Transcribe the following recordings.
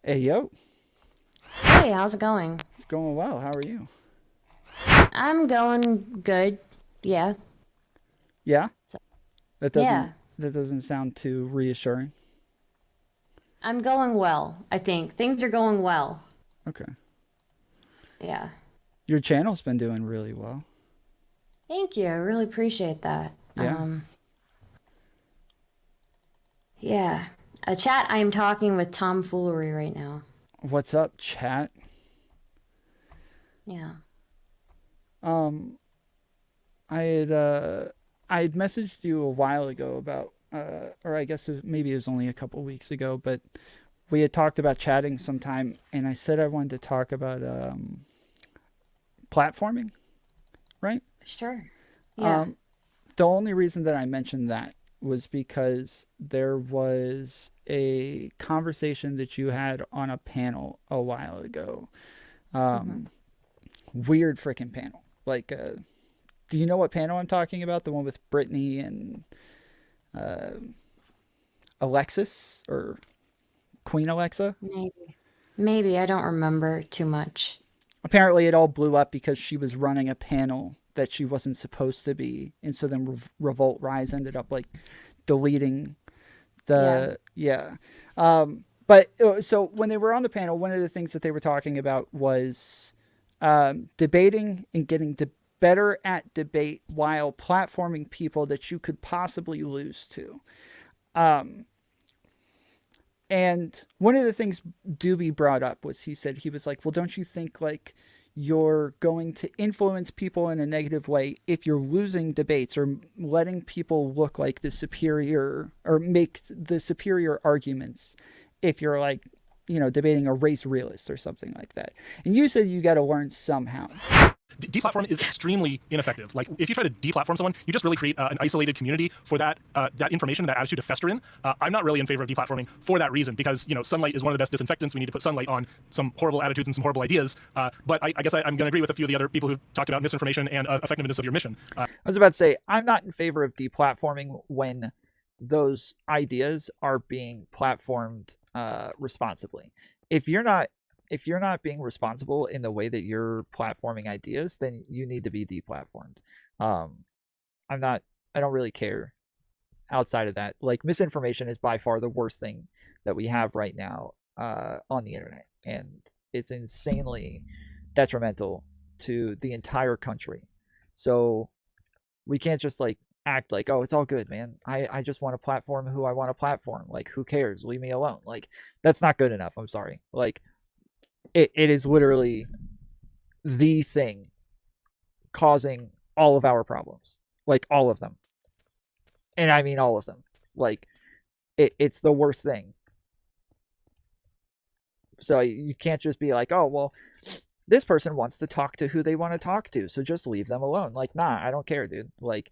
Hey, yo, Hey, how's it going? it's going well. How are you? I'm going good. Yeah. Yeah, So, that doesn't yeah. that doesn't sound too reassuring. I'm going well, I think. Things are going well. Okay, Yeah. your channel's been doing really well. Thank you. I really appreciate that. Yeah, Yeah. A chat, I am talking with tomfoolery right now. what's up, chat? Yeah. Um, I had uh, I had messaged you a while ago about, or I guess maybe it was only a couple weeks ago, but we had talked about chatting sometime, and I said I wanted to talk about platforming, right? Sure. Yeah. Um, the only reason that I mentioned that was because there was a conversation that you had on a panel a while ago. hmm Um, Weird freaking panel. Like, do you know what panel I'm talking about? The one with Brittany and uh, Alexis or Queen Alexa? Maybe. Maybe. I don't remember too much. Apparently, it all blew up because she was running a panel that she wasn't supposed to be. And so then Revolt Rise ended up like deleting Yeah. yeah. But so when they were on the panel, one of the things that they were talking about was debating and getting better at debate while platforming people that you could possibly lose to. Um, and one of the things Doobie brought up was he was like, well, don't you think like you're going to influence people in a negative way if you're losing debates or letting people look like the superior or make the superior arguments if you're like, debating a race realist or something like that. And you said you got to learn somehow. Deplatforming is extremely ineffective. Like if you try to deplatform someone, you just really create an isolated community for that information, that attitude to fester in. I'm not really in favor of deplatforming for that reason because sunlight is one of the best disinfectants. We need to put sunlight on some horrible attitudes and some horrible ideas. But I guess I'm going to agree with a few of the other people who've talked about misinformation and effectiveness of your mission. I was about to say I'm not in favor of deplatforming when those ideas are being platformed responsibly. If you're not if you're not being responsible in the way that you're platforming ideas, then you need to be deplatformed. Um, I'm not. I don't really care outside of that. Like misinformation is by far the worst thing that we have right now on the internet, and it's insanely detrimental to the entire country. So we can't just like act like, oh, it's all good, man. I just want to platform who I want to platform. Like, who cares? Leave me alone. Like, that's not good enough. I'm sorry. Like, it is literally the thing causing all of our problems. Like, all of them. And I mean all of them. Like, it's the worst thing. So you can't just be like, oh, well, this person wants to talk to who they want to talk to. So just leave them alone. Like, nah, I don't care, dude. Like,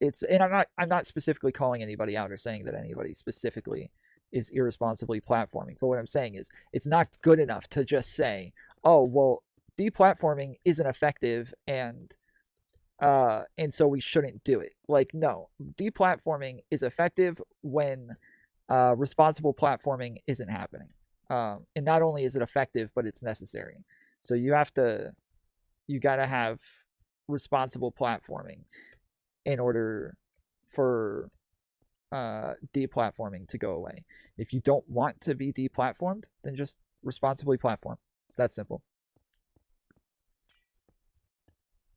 and I'm not specifically calling anybody out or saying that anybody specifically is irresponsibly platforming, but what I'm saying is it's not good enough to just say, oh, well, deplatforming isn't effective, and so we shouldn't do it. Like, no, deplatforming is effective when responsible platforming isn't happening. And not only is it effective, but it's necessary. So you got to have responsible platforming in order for deplatforming to go away. If you don't want to be deplatformed, then just responsibly platform. It's that simple.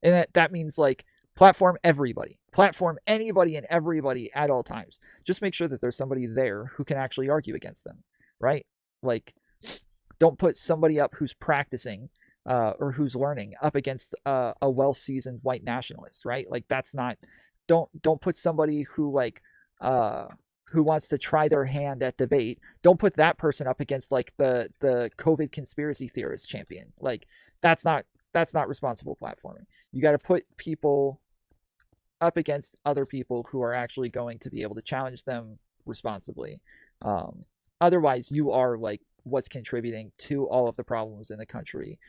And that means like platform everybody, platform anybody and everybody at all times. Just make sure that there's somebody there who can actually argue against them, right? Like, don't put somebody up who's practicing or who's learning up against a well-seasoned white nationalist, right? Like that's not. Don't put somebody uh, who wants to try their hand at debate. Don't put that person up against like the COVID conspiracy theorist champion. Like that's not that's not responsible platforming. You got to put people up against other people who are actually going to be able to challenge them responsibly. Um, Otherwise, you are like what's contributing to all of the problems in the country,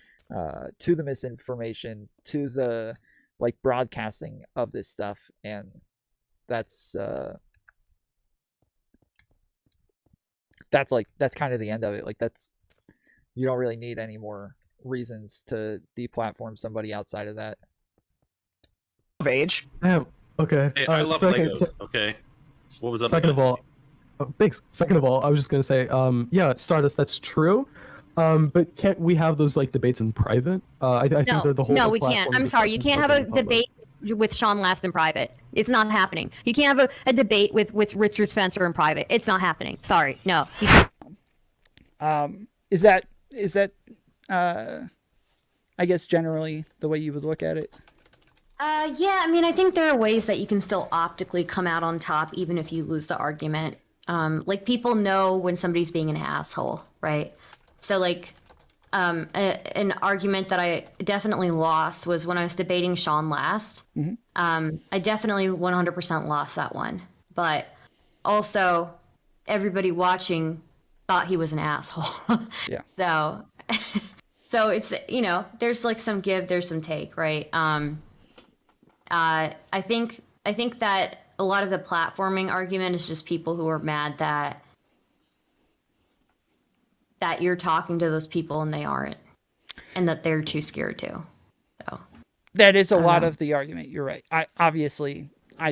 to the misinformation, to the like broadcasting of this stuff, and that's uh, that's kind of the end of it. Like You don't really need any more reasons to deplatform somebody outside of that. Of age. Damn. Okay. Hey, I love second, Legos. Okay. What was up? Second with of all, thanks. Second of all, I was just gonna say, yeah, Stardust, that's true. But can't we have those like debates in private? I think No, that the whole no, we platform can't. I'm sorry, you can't have a debate with Sean Last in private. It's not happening. You can't have a debate with Richard Spencer in private. It's not happening. Sorry, no. Is that I guess generally the way you would look at it? Yeah, I mean, I think there are ways that you can still optically come out on top even if you lose the argument. Like, people know when somebody's being an asshole, right? So, like, an argument that I definitely lost was when I was debating Sean Last. I definitely 100% lost that one. But also, everybody watching thought he was an asshole. Yeah. So, so it's, you know, there's like some give, there's some take, right? I think that a lot of the platforming argument is just people who are mad that you're talking to those people and they aren't, and that they're too scared to. So That is a lot of the argument. You're right. I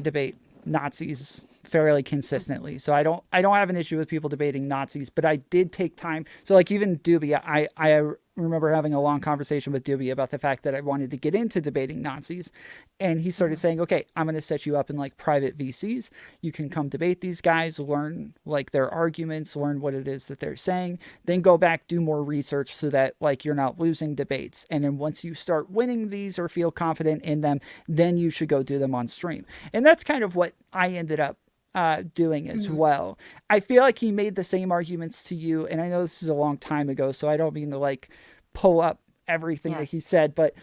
debate Nazis fairly consistently, so I don't have an issue with people debating Nazis. But I did take time. So like even Doobie, I remember having a long conversation with Doobie about the fact that I wanted to get into debating Nazis, and he started saying, "Okay, I'm going to set you up in like private VCs. You can come debate these guys, learn like their arguments, learn what it is that they're saying, then go back, do more research so that like you're not losing debates. And then once you start winning these or feel confident in them, then you should go do them on stream." And that's kind of what I ended up doing as well. I feel like he made the same arguments to you, and I know this is a long time ago, so I don't mean to like pull up everything that he said, but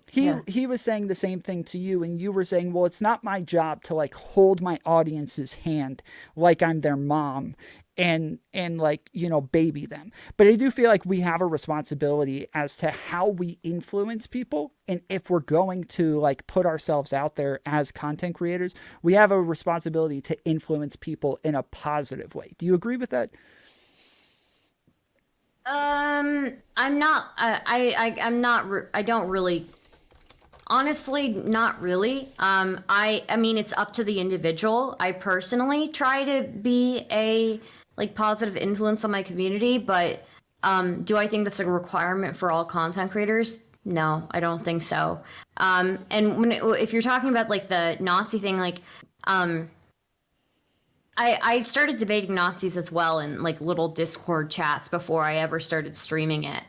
he was saying the same thing to you, and you were saying, well, it's not my job to like hold my audience's hand like I'm their mom and like, you know, baby them. But I do feel like we have a responsibility as to how we influence people, and if we're going to like put ourselves out there as content creators, we have a responsibility to influence people in a positive way. Do you agree with that? I'm not. I don't really. Honestly, not really. I mean, it's up to the individual. I personally try to be a like positive influence on my community, but do I think that's a requirement for all content creators? No, I don't think so. And if you're talking about like the Nazi thing, like I started debating Nazis as well in like little Discord chats before I ever started streaming it.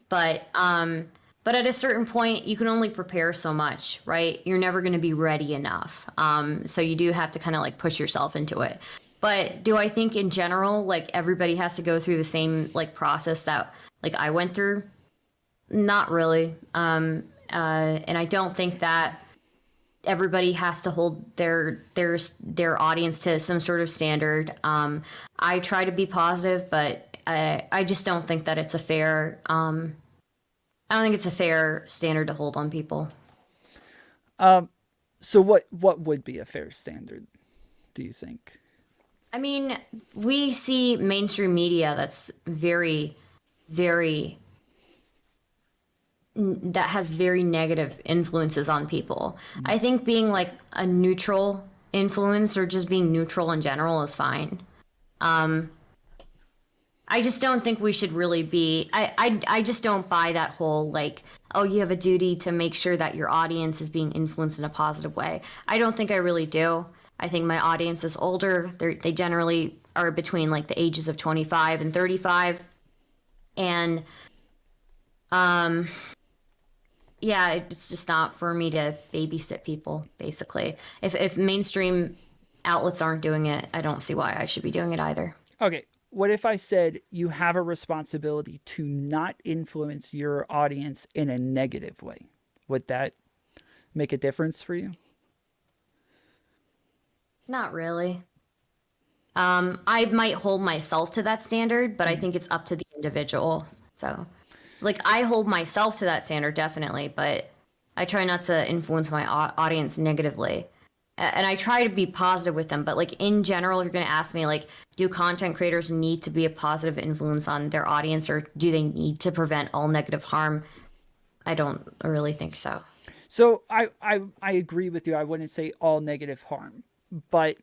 But at a certain point, you can only prepare so much, right? You're never going to be ready enough. So you do have to kind of like push yourself into it. But do I think in general, like everybody has to go through the same like process that like I went through? Not really. And I don't think that everybody has to hold their audience to some sort of standard. I try to be positive, but I just don't think that it's a fair. I don't think it's a fair standard to hold on people. So what would be a fair standard, do you think? I mean, we see mainstream media that's very, very that has very negative influences on people. I think being like a neutral influence or just being neutral in general is fine. I just don't think we should really be I just don't buy that whole like, oh, you have a duty to make sure that your audience is being influenced in a positive way. I don't think I really do. I think my audience is older. They generally are between like the ages of 25 and 35. And yeah, it's just not for me to babysit people, basically. If mainstream outlets aren't doing it, I don't see why I should be doing it either. Okay. What if I said you have a responsibility to not influence your audience in a negative way? Would that make a difference for you? Not really. I might hold myself to that standard, but I think it's up to the individual. So, like, I hold myself to that standard, definitely, but I try not to influence my audience negatively. and I try to be positive with them, but like in general, if you're going to ask me like, do content creators need to be a positive influence on their audience, or do they need to prevent all negative harm? I don't really think so. So I agree with you. I wouldn't say all negative harm, but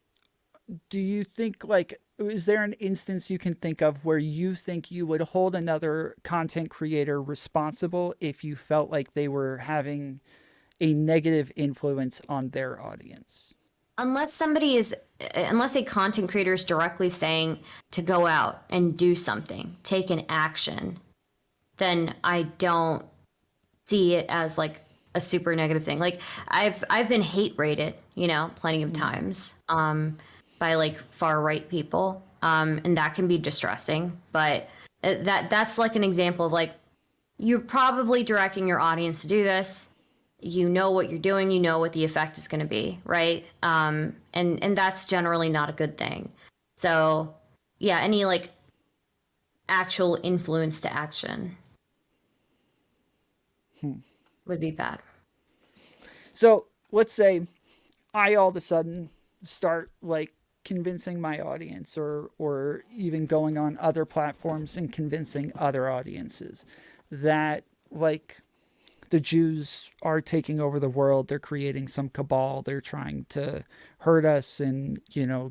do you think, like, is there an instance you can think of where you think you would hold another content creator responsible if you felt like they were having a negative influence on their audience? Unless unless a content creator is directly saying to go out and do something, take an action, then I don't see it as like a super negative thing. Like I've been hate rated, plenty of times, by like far right people, and that can be distressing. But that's like an example of like, you're probably directing your audience to do this. You know what you're doing. You know what the effect is going to be, right? And that's generally not a good thing. So yeah, any like actual influence to action would be bad. So let's say I all of a sudden start like convincing my audience, or even going on other platforms and convincing other audiences that like the Jews are taking over the world, they're creating some cabal, they're trying to hurt us and,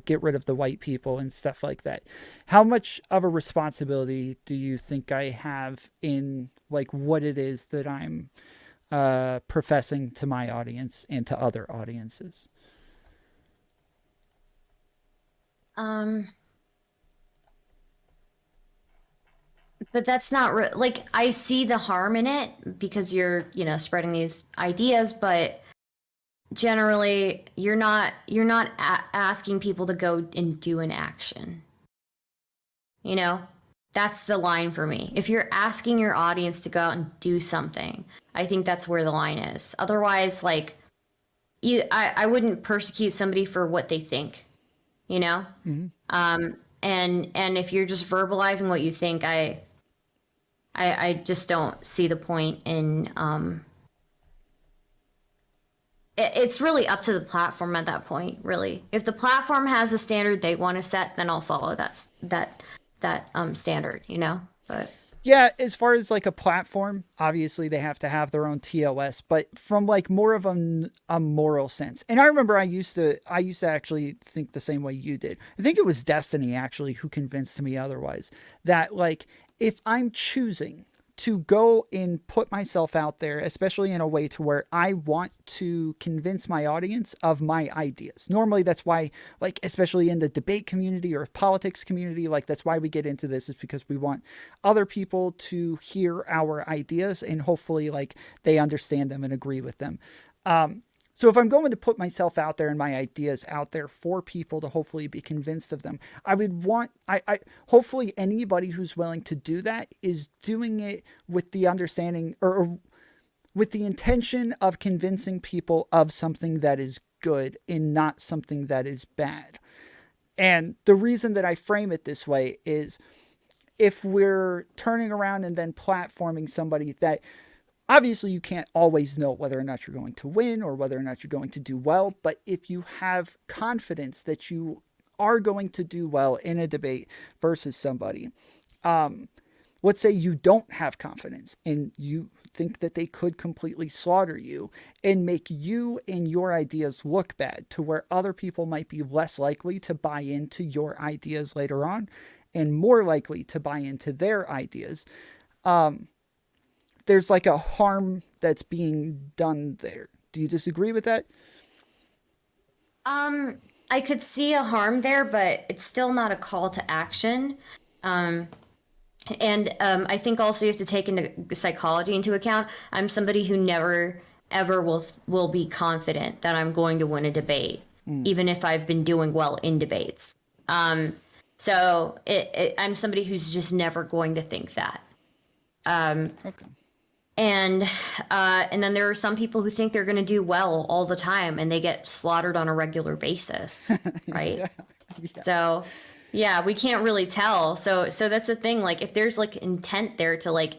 get rid of the white people and stuff like that. How much of a responsibility do you think I have in like what it is that I'm professing to my audience and to other audiences? But that's not like, I see the harm in it because you're, spreading these ideas, but generally you're not asking people to go and do an action. That's the line for me. If you're asking your audience to go out and do something, I think that's where the line is. Otherwise, like, I wouldn't persecute somebody for what they think, And if you're just verbalizing what you think, I just don't see the point in. It's really up to the platform at that point. Really, if the platform has a standard they want to set, then I'll follow that standard. But Yeah, as far as like a platform, obviously they have to have their own TOS, but from like more of a moral sense. And I remember I used to actually think the same way you did. I think it was Destiny actually who convinced me otherwise, that like if I'm choosing to go and put myself out there, especially in a way to where I want to convince my audience of my ideas. Normally that's why, like, especially in the debate community or politics community, like that's why we get into this, is because we want other people to hear our ideas and hopefully like they understand them and agree with them. So if I'm going to put myself out there and my ideas out there for people to hopefully be convinced of them, I would want, hopefully anybody who's willing to do that is doing it with the understanding or with the intention of convincing people of something that is good and not something that is bad. And the reason that I frame it this way is if we're turning around and then platforming somebody that, obviously, you can't always know whether or not you're going to win or whether or not you're going to do well. But if you have confidence that you are going to do well in a debate versus somebody, let's say you don't have confidence and you think that they could completely slaughter you and make you and your ideas look bad to where other people might be less likely to buy into your ideas later on and more likely to buy into their ideas. There's like a harm that's being done there. Do you disagree with that? I could see a harm there, but it's still not a call to action. I think also you have to take into psychology into account. I'm somebody who never ever will be confident that I'm going to win a debate, even if I've been doing well in debates. So I'm somebody who's just never going to think that. Okay. And then there are some people who think they're going to do well all the time and they get slaughtered on a regular basis, right? Yeah. So, yeah, we can't really tell. So that's the thing. Like, if there's like intent there to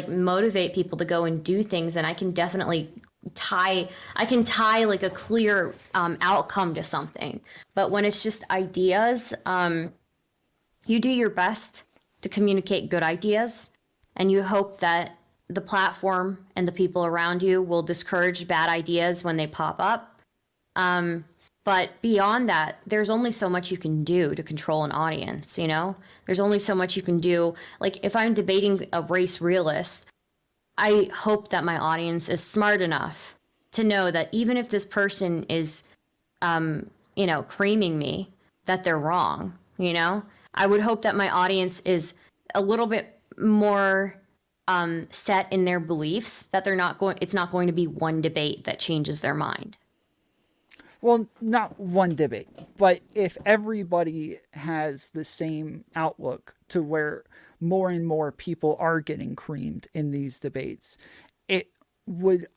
motivate people to go and do things, and I can definitely tie like a clear outcome to something. But when it's just ideas, you do your best to communicate good ideas, and you hope that the platform and the people around you will discourage bad ideas when they pop up. But beyond that, there's only so much you can do to control an audience, you know? There's only so much you can do. Like, if I'm debating a race realist, I hope that my audience is smart enough to know that even if this person is, creaming me, that they're wrong, you know? I would hope that my audience is a little bit more set in their beliefs, that it's not going to be one debate that changes their mind. Well, not one debate, but if everybody has the same outlook to where more and more people are getting creamed in these debates, it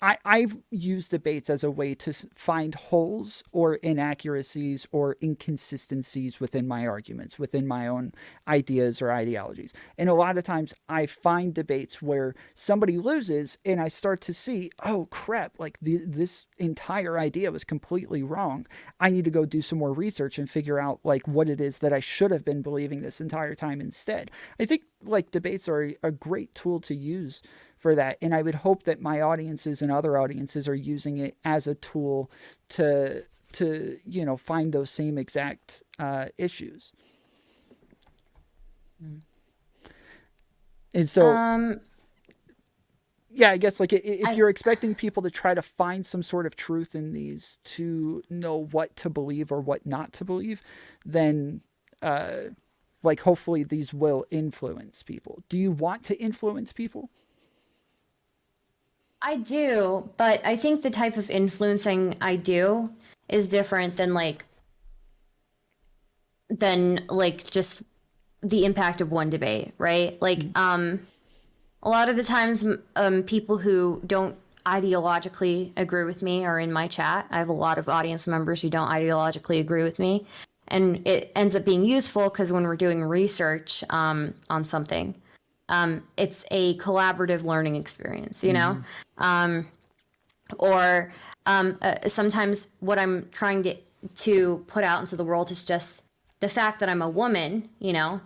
I've used debates as a way to find holes or inaccuracies or inconsistencies within my arguments, within my own ideas or ideologies. And a lot of times I find debates where somebody loses and I start to see, oh crap, like this entire idea was completely wrong. I need to go do some more research and figure out like what it is that I should have been believing this entire time instead. I think like debates are a great tool to use for that. And I would hope that my audiences and other audiences are using it as a tool to find those same exact issues. And so, yeah, I guess like if you're expecting people to try to find some sort of truth in these to know what to believe or what not to believe, then like hopefully these will influence people. Do you want to influence people? I do, but I think the type of influencing I do is different than just the impact of one debate, right? Like a lot of the times people who don't ideologically agree with me are in my chat. I have a lot of audience members who don't ideologically agree with me, and it ends up being useful because when we're doing research on something, it's a collaborative learning experience, you know? Or sometimes what I'm trying to put out into the world is just the fact that I'm a woman, you know?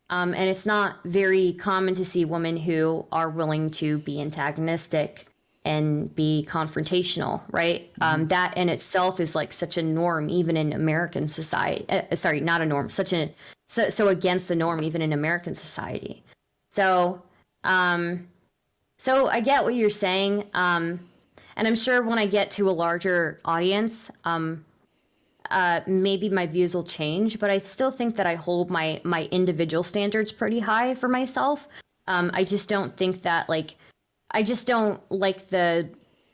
And it's not very common to see women who are willing to be antagonistic and be confrontational, right? That in itself is like such a norm, even in American society. Sorry, not a norm, so against the norm, even in American society. So I get what you're saying. And I'm sure when I get to a larger audience, maybe my views will change, but I still think that I hold my individual standards pretty high for myself. I just don't think that I just don't like the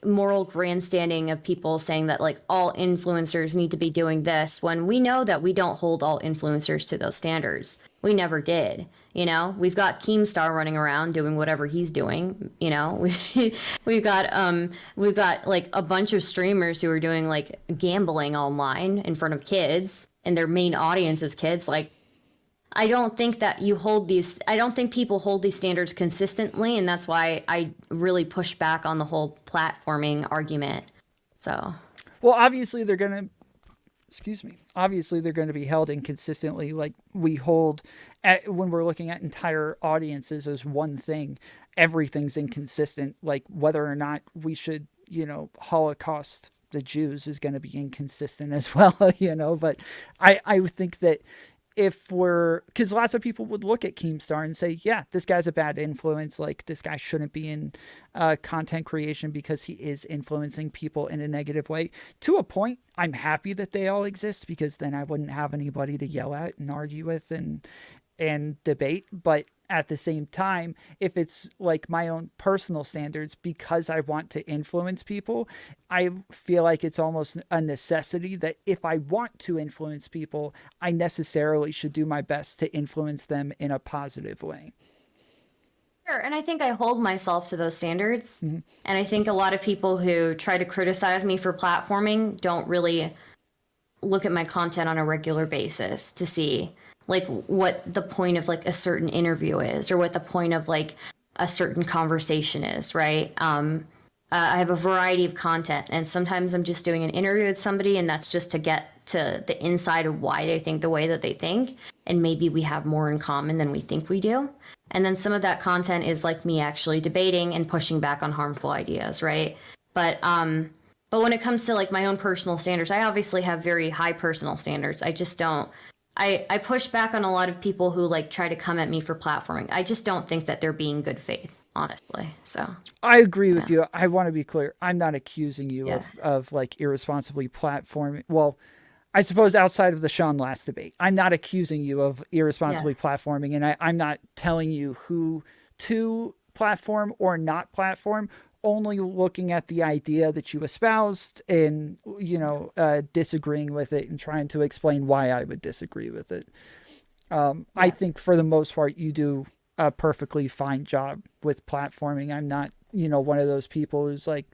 moral grandstanding of people saying that like all influencers need to be doing this when we know that we don't hold all influencers to those standards. We never did. You know, we've got Keemstar running around doing whatever he's doing. You know, we've got like a bunch of streamers who are doing like gambling online in front of kids, and their main audience is kids. Like, I don't think that I don't think people hold these standards consistently, and that's why I really push back on the whole platforming argument. So, well, obviously they're going to be held inconsistently. Like we hold when we're looking at entire audiences as one thing, everything's inconsistent. Like whether or not we should, Holocaust the Jews is going to be inconsistent as well, but I would think that because lots of people would look at Keemstar and say, yeah, this guy's a bad influence. Like this guy shouldn't be in content creation because he is influencing people in a negative way. To a point, I'm happy that they all exist because then I wouldn't have anybody to yell at and argue with and debate. But at the same time, if it's like my own personal standards, because I want to influence people, I feel like it's almost a necessity that if I want to influence people, I necessarily should do my best to influence them in a positive way. Sure, and I think I hold myself to those standards. Mm-hmm. And I think a lot of people who try to criticize me for platforming don't really look at my content on a regular basis to see like what the point of like a certain interview is or what the point of like a certain conversation is, right? I have a variety of content, and sometimes I'm just doing an interview with somebody, and that's just to get to the inside of why they think the way that they think, and maybe we have more in common than we think we do. And then some of that content is like me actually debating and pushing back on harmful ideas, right? But when it comes to like my own personal standards, I obviously have very high personal standards. I just don't. I push back on a lot of people who like try to come at me for platforming. I just don't think that they're being good faith, honestly. So I agree with you. I want to be clear. I'm not accusing you Yeah. of like irresponsibly platforming. Well, I suppose outside of the Sean Last debate, I'm not accusing you of irresponsibly platforming, and I'm not telling you who to platform or not platform. Only looking at the idea that you espoused and disagreeing with it and trying to explain why I would disagree with it. I think for the most part you do a perfectly fine job with platforming. I'm not, one of those people who's like,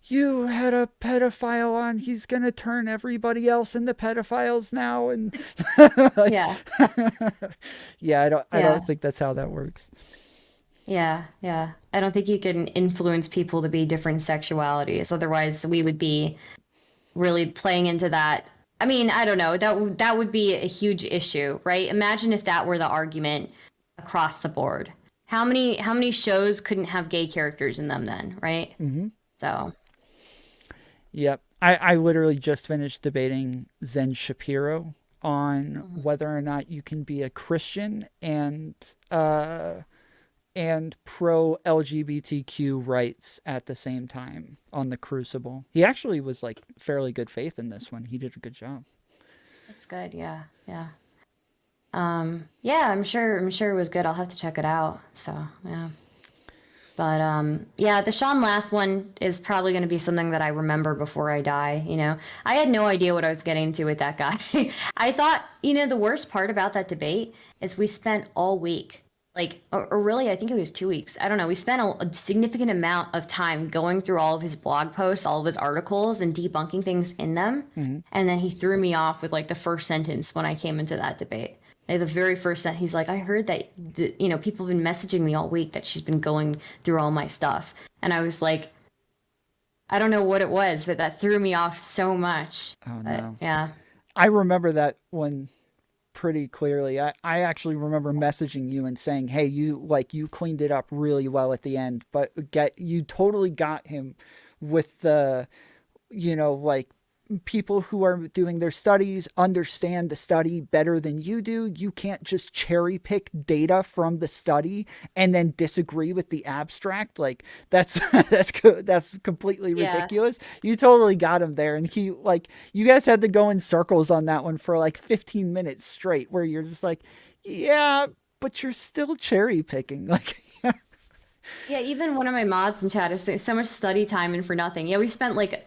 you had a pedophile on, he's going to turn everybody else into pedophiles now. And yeah. I don't think that's how that works. Yeah, yeah. I don't think you can influence people to be different sexualities. Otherwise, we would be really playing into that. I mean, I don't know. That would be a huge issue, right? Imagine if that were the argument across the board. How many shows couldn't have gay characters in them then, right? Mm-hmm. So, Yep. I literally just finished debating Zen Shapiro on whether or not you can be a Christian and pro LGBTQ rights at the same time on the Crucible. He actually was like fairly good faith in this one. He did a good job. that's good. Yeah, yeah. Yeah, I'm sure it was good. I'll have to check it out. So, yeah. But yeah, the Sean Last one is probably going to be something that I remember before I die. I had no idea what I was getting into with that guy. I thought, the worst part about that debate is we spent all week, like, or really, I think it was 2 weeks. I don't know. We spent a significant amount of time going through all of his blog posts, all of his articles, and debunking things in them. And then he threw me off with like the first sentence when I came into that debate. The very first sentence, he's like, I heard that, people have been messaging me all week that she's been going through all my stuff. And I was like, I don't know what it was, but that threw me off so much. Oh, But, no. yeah. I remember that one pretty clearly. I actually remember messaging you and saying, hey, you cleaned it up really well at the end, but you totally got him with the, people who are doing their studies understand the study better than you do. You can't just cherry pick data from the study and then disagree with the abstract. Like that's completely ridiculous. You totally got him there. And you guys had to go in circles on that one for like 15 minutes straight where you're just like, yeah, but you're still cherry picking. Like, Yeah, even one of my mods in chat is saying so much study time and for nothing. Yeah, we spent like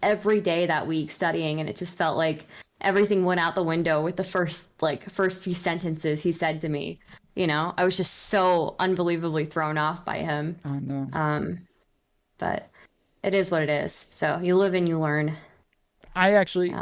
every day that week studying, and it just felt like everything went out the window with the first few sentences he said to me. I was just so unbelievably thrown off by him. oh no. But it is what it is. So you live and you learn. I actually,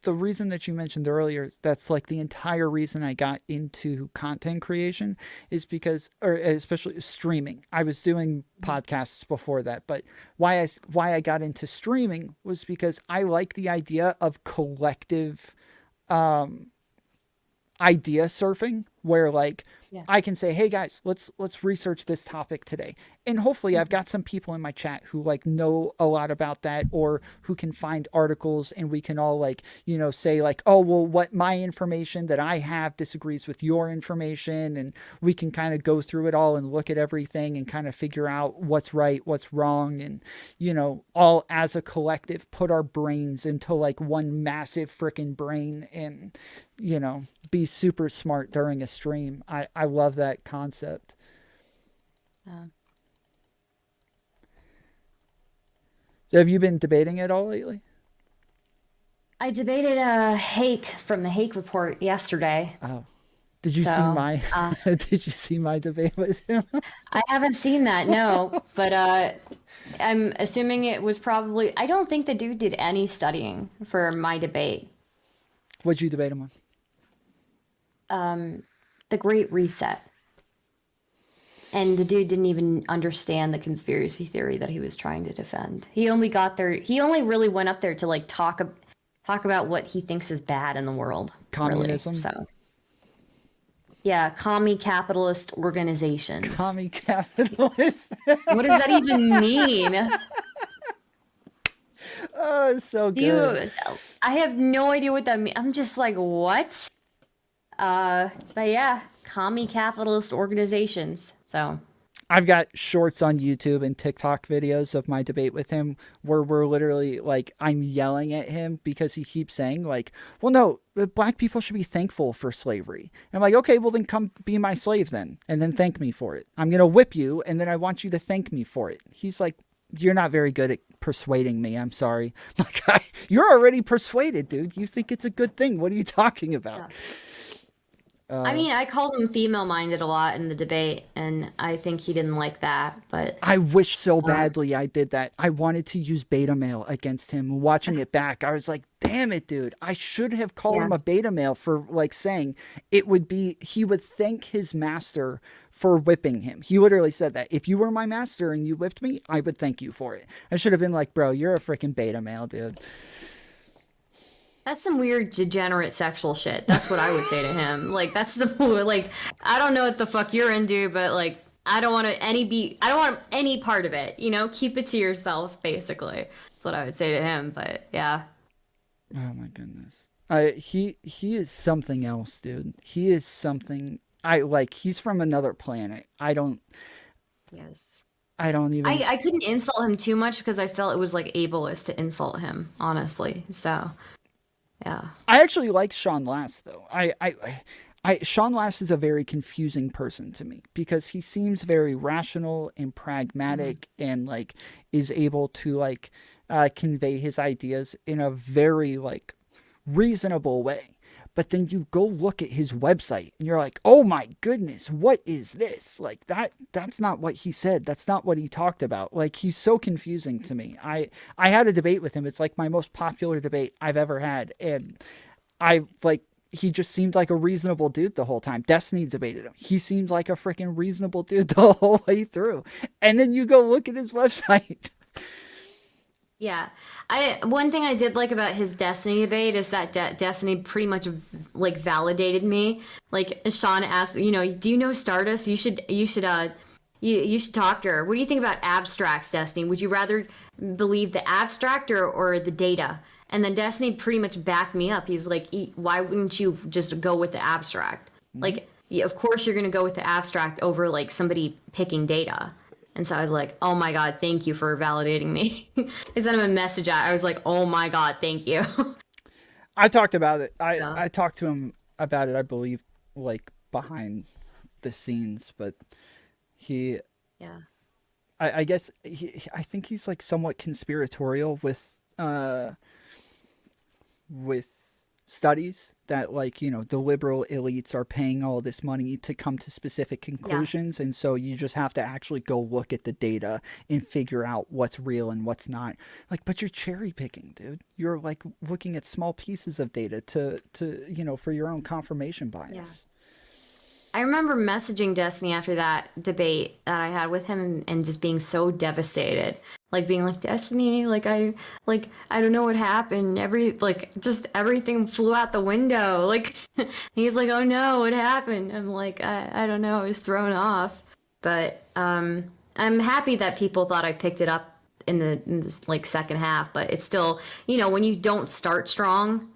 the reason that you mentioned earlier, that's like the entire reason I got into content creation is because, or especially streaming. I was doing podcasts before that, but why I got into streaming was because I like the idea of collective idea surfing, where I can say, hey guys, let's research this topic today. And hopefully I've got some people in my chat who know a lot about that, or who can find articles, and we can all say oh, well, what my information that I have disagrees with your information. And we can kind of go through it all and look at everything and kind of figure out what's right, what's wrong. And, all as a collective put our brains into one massive freaking brain and, be super smart during a stream. I love that concept. So have you been debating at all lately? I debated Hake from the Hake Report yesterday. Oh, did you see So, my did you see my debate with him? I haven't seen that, no, but I'm assuming it was probably. I don't think the dude did any studying for my debate. What'd you debate him on? The Great Reset. And the dude didn't even understand the conspiracy theory that he was trying to defend. He only got there. He only really went up there to like talk about what he thinks is bad in the world. Communism. Really. So. Yeah, commie capitalist organizations. Commie capitalist. What does that even mean? Oh, it's so good. I have no idea what that means. I'm just like, what? But yeah, commie capitalist organizations. So I've got shorts on YouTube and TikTok videos of my debate with him where we're literally like, I'm yelling at him because he keeps saying like, well, no, black people should be thankful for slavery. And I'm like, okay, well then come be my slave then. And then thank me for it. I'm going to whip you. And then I want you to thank me for it. He's like, you're not very good at persuading me. I'm sorry. I'm like, you're already persuaded, dude. You think it's a good thing. What are you talking about? yeah. I mean, I called him female-minded a lot in the debate, and I think he didn't like that. But I wish so badly I did that. I wanted to use beta male against him. Watching it back, I was like, damn it, dude. I should have called him a beta male for like saying it would be, he would thank his master for whipping him. He literally said that. If you were my master and you whipped me, I would thank you for it. I should have been like, bro, you're a freaking beta male, dude. that's some weird degenerate sexual shit. That's what I would say to him. Like, that's some, like, I don't know what the fuck you're into, but like, I don't want any part of it, you know? Keep it to yourself, basically. That's what I would say to him, but yeah. Oh my goodness. He is something else, dude. He is something he's from another planet. Yes. I don't even I couldn't insult him too much because I felt it was like ableist to insult him, honestly. So, yeah. I actually like Sean Last though. Sean Last is a very confusing person to me because he seems very rational and pragmatic and like is able to like convey his ideas in a very like reasonable way. But then you go look at his website and you're like, oh my goodness, what is this? Like that's not what he said. That's not what he talked about. Like he's so confusing to me. I had a debate with him. It's like my most popular debate I've ever had. And he just seemed like a reasonable dude the whole time. Destiny debated him. He seemed like a freaking reasonable dude the whole way through. And then you go look at his website. Yeah. One thing I did like about his Destiny debate is that Destiny pretty much like validated me. Like Sean asked, do you know Stardust? You should talk to her. What do you think about abstracts, Destiny? Would you rather believe the abstract or the data? And then Destiny pretty much backed me up. He's like, why wouldn't you just go with the abstract? Mm-hmm. Like, of course you're going to go with the abstract over like somebody picking data. And so I was like, oh my God, thank you for validating me. I sent him a message out. I was like, oh my God, thank you. I talked about it. I talked to him about it, I believe, like behind the scenes, but I guess I think he's like somewhat conspiratorial with studies that like, the liberal elites are paying all this money to come to specific conclusions. Yeah. And so you just have to actually go look at the data and figure out what's real and what's not. Like, but you're cherry picking, dude. You're like looking at small pieces of data to for your own confirmation bias. Yeah. I remember messaging Destiny after that debate that I had with him and just being so devastated. Like being like, Destiny, I don't know what happened. Everything flew out the window. Like he's like, oh no, what happened? I'm like, I don't know, I was thrown off. But I'm happy that people thought I picked it up in this like second half, but it's still, when you don't start strong,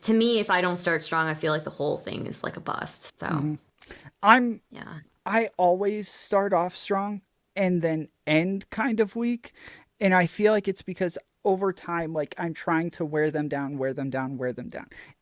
to me, if I don't start strong, I feel like the whole thing is like a bust. So I always start off strong and then end kind of weak. And I feel like it's because over time, like I'm trying to wear them down.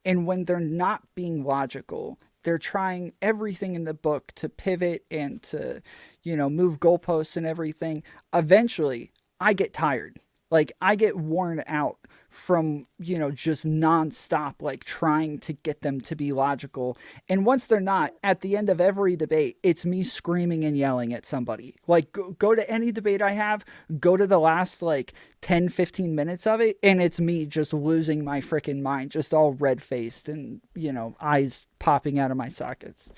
And when they're not being logical, they're trying everything in the book to pivot and to, move goalposts and everything. Eventually I get tired. Like I get worn out from, just nonstop, like trying to get them to be logical. And once they're not, at the end of every debate, it's me screaming and yelling at somebody. Like go to any debate I have, go to the last like 10, 15 minutes of it. And it's me just losing my freaking mind, just all red faced and, eyes popping out of my sockets.